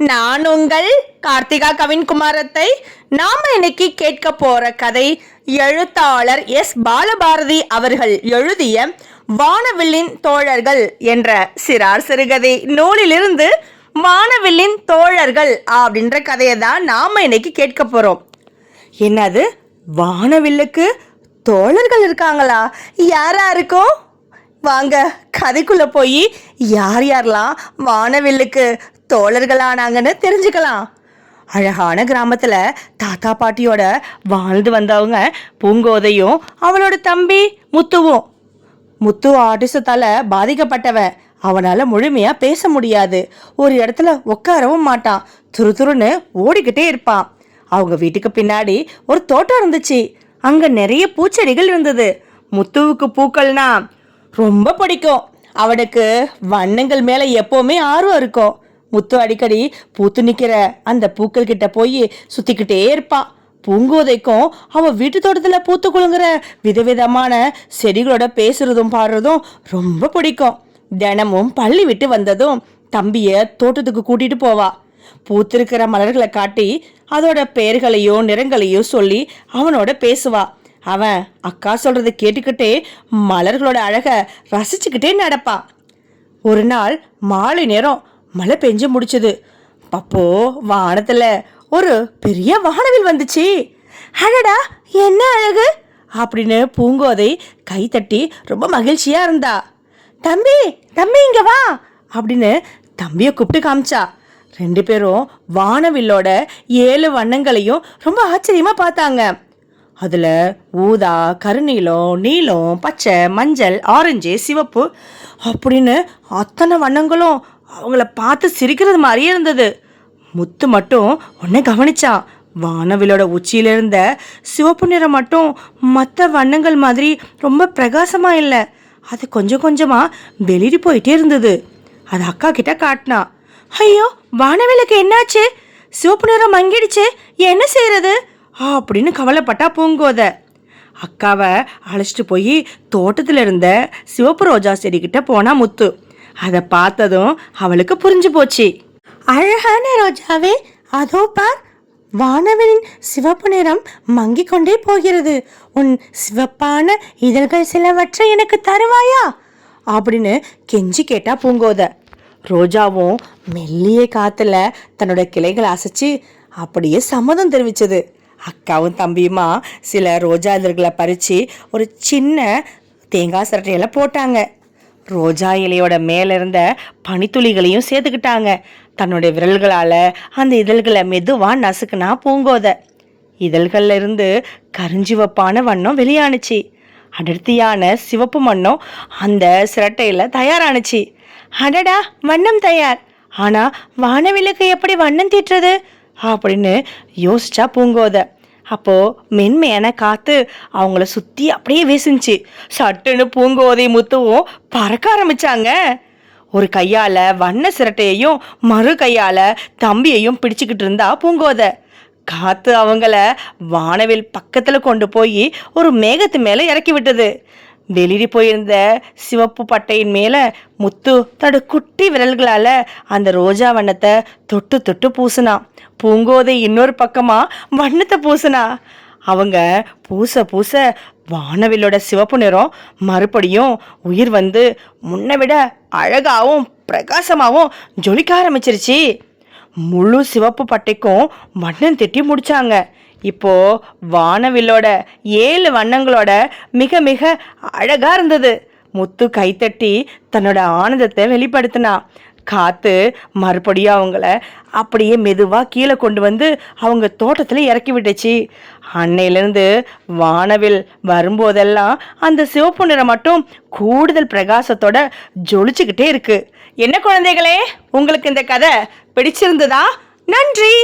நான் உங்கள் கார்த்திகா கவின்குமாரத்தை நாம இன்னைக்கு கேட்க போற கதை எழுத்தாளர் எஸ் பாலபாரதி அவர்கள் எழுதிய வானவில்லின் தோழர்கள் என்ற சிறார் சிறுகதை நூலிலிருந்து வானவில்லின் தோழர்கள் அப்படின்ற கதையை தான் நாம இன்னைக்கு கேட்க போறோம். என்னது, வானவில்லுக்கு தோழர்கள் இருக்காங்களா? யாரா இருக்கும்? வாங்க கதைக்குள்ள போய் யார் யாரெல்லாம் வானவில்லுக்கு தோழர்களானாங்கன்னு தெரிஞ்சுக்கலாம். அழகான கிராமத்தில் தாத்தா பாட்டியோட வாழ்ந்து வந்தவங்க பூங்கோதையும் அவளோட தம்பி முத்துவும். முத்து ஆட்டிசத்தால் பாதிக்கப்பட்டவன். அவனால் முழுமையாக பேச முடியாது. ஒரு இடத்துல உட்காரவும் மாட்டான். துருதுருன்னு ஓடிக்கிட்டே இருப்பான். அவங்க வீட்டுக்கு பின்னாடி ஒரு தோட்டம் இருந்துச்சு. அங்கே நிறைய பூச்செடிகள் இருந்தது. முத்துவுக்கு பூக்கள்னா ரொம்ப பிடிக்கும். அவனுக்கு வண்ணங்கள் மேலே எப்போவுமே ஆர்வம் இருக்கும். முத்து அடிக்கடி பூத்து நிற்கிற அந்த பூக்கள் கிட்ட போய் சுற்றிக்கிட்டே இருப்பான். பூங்கோதைக்கும் அவன் வீட்டு தோட்டத்தில் பூத்து குலுங்குற விதவிதமான செடிகளோட பேசுறதும் பாடுறதும் ரொம்ப பிடிக்கும். தினமும் பள்ளி விட்டு வந்ததும் தம்பியை தோட்டத்துக்கு கூட்டிட்டு போவா. பூத்திருக்கிற மலர்களை காட்டி அதோட பெயர்களையும் நிறங்களையும் சொல்லி அவனோட பேசுவா. அவன் அக்கா சொல்றதை கேட்டுக்கிட்டே மலர்களோட அழகை ரசிச்சுக்கிட்டே நடப்பான். ஒரு நாள் மாலை நேரம் மழை பெஞ்சு முடிச்சது. அப்போ வானத்துல ஒரு பெரிய வானவில் வந்துச்சு. அடடா, என்ன அழகு அப்படின்னு பூங்கோதை கை தட்டி ரொம்ப மகிழ்ச்சியா இருந்தா. தம்பி தம்பி இங்க வா அப்படின்னு தம்பியை கூப்பிட்டு காமிச்சா. ரெண்டு பேரும் வானவில்லோட 7 வண்ணங்களையும் ரொம்ப ஆச்சரியமா பார்த்தாங்க. அதில் ஊதா, கருநீலம், நீலம், பச்சை, மஞ்சள், ஆரஞ்சு, சிவப்பு அப்படின்னு அத்தனை வண்ணங்களும் அவங்கள பார்த்து சிரிக்கிறது மாதிரியே இருந்தது. முத்து மட்டும் ஒன்றை கவனிச்சான். வானவிலோட உச்சியில இருந்த சிவப்பு நிறம் மட்டும் மற்ற வண்ணங்கள் மாதிரி ரொம்ப பிரகாசமாக இல்லை. அது கொஞ்சம் கொஞ்சமாக வெளியே போயிட்டே இருந்தது. அது அக்கா கிட்ட காட்டினா. ஐயோ, வானவிலுக்கு என்னாச்சு? சிவப்பு நிறம் மங்கிடுச்சு, என்ன செய்யறது அப்படின்னு கவலைப்பட்டா பூங்கோதை. அக்காவை அழைச்சிட்டு போய் தோட்டத்தில் இருந்த சிவப்பு ரோஜா செடிக்கிட்ட போனா முத்து. அதை பார்த்ததும் அவளுக்கு புரிஞ்சு போச்சு. அழகான ரோஜாவே, அதோ பார், வானவிலின் சிவப்பு நிறம் மங்கிக் கொண்டே போகிறது. உன் சிவப்பான இதழ்கள் சிலவற்றை எனக்கு தருவாயா அப்படின்னு கெஞ்சி கேட்டா பூங்கோதை. ரோஜாவும் மெல்லிய காத்துல தன்னோட கிளைகளை அசைச்சு அப்படியே சம்மதம் தெரிவிச்சது. அக்காவும் தம்பியுமா சில ரோஜா இதழ்களை பறித்து ஒரு சின்ன தேங்காய் சரட்டையில் போட்டாங்க. ரோஜா இலையோட மேலே இருந்த பனித்துளிகளையும் சேர்த்துக்கிட்டாங்க. தன்னுடைய விரல்களால் அந்த இதழ்களை மெதுவாக நசுக்குனா பூங்கோதை. இதழ்களில் இருந்து கருஞ்சிவப்பான வண்ணம் வெளியானுச்சு. அடர்த்தியான சிவப்பு வண்ணம் அந்த சிரட்டையில் தயாரானுச்சு. அடடா, வண்ணம் தயார். ஆனால் வானவிலுக்கு எப்படி வண்ணம் தீட்டுறது அப்படின்னு யோசிச்சா பூங்கோதை. அப்போது மென்மையான காற்று அவங்கள சுற்றி அப்படியே வீசுச்சு. சட்டுன்னு பூங்கோதை முத்துவும் பறக்க ஆரம்பித்தாங்க. ஒரு கையால் வண்ண சிரட்டையையும் மறு கையால் தம்பியையும் பிடிச்சிக்கிட்டு இருந்தா பூங்கோதை. காற்று அவங்கள வானவில் பக்கத்தில் கொண்டு போய் ஒரு மேகத்து மேலே இறக்கி விட்டது. வெளியே போயிருந்த சிவப்பு பட்டையின் மேலே முத்து தன்னோட குட்டி விரல்களால் அந்த ரோஜா வண்ணத்தை தொட்டு தொட்டு பூசினான். பூங்கோதை இன்னொரு பக்கமாக வண்ணத்தை பூசினா. அவங்க பூச பூச வானவிலோட சிவப்பு நிறம் மறுபடியும் உயிர் வந்து முன்னை விட அழகாகவும் பிரகாசமாகவும் ஜொலிக்க ஆரம்பிச்சிருச்சு. முழு சிவப்பு பட்டைக்கும் வண்ணம் திட்டி முடிச்சாங்க. இப்போ வானவில்லோட 7 வண்ணங்களோட மிக மிக அழகா இருந்தது. முத்து கைத்தட்டி தன்னோட ஆனந்தத்தை வெளிப்படுத்தினா. காத்து மறுபடியும் அவங்கள அப்படியே மெதுவாக கீழே கொண்டு வந்து அவங்க தோட்டத்தில் இறக்கி விட்டுச்சு. அன்னையிலேருந்து வானவில் வரும்போதெல்லாம் அந்த சிவப்பு நிறம் மட்டும் கூடுதல் பிரகாசத்தோட ஜொலிச்சுக்கிட்டே இருக்கு. என்ன குழந்தைகளே, உங்களுக்கு இந்த கதை பிடிச்சிருந்ததா? நன்றி.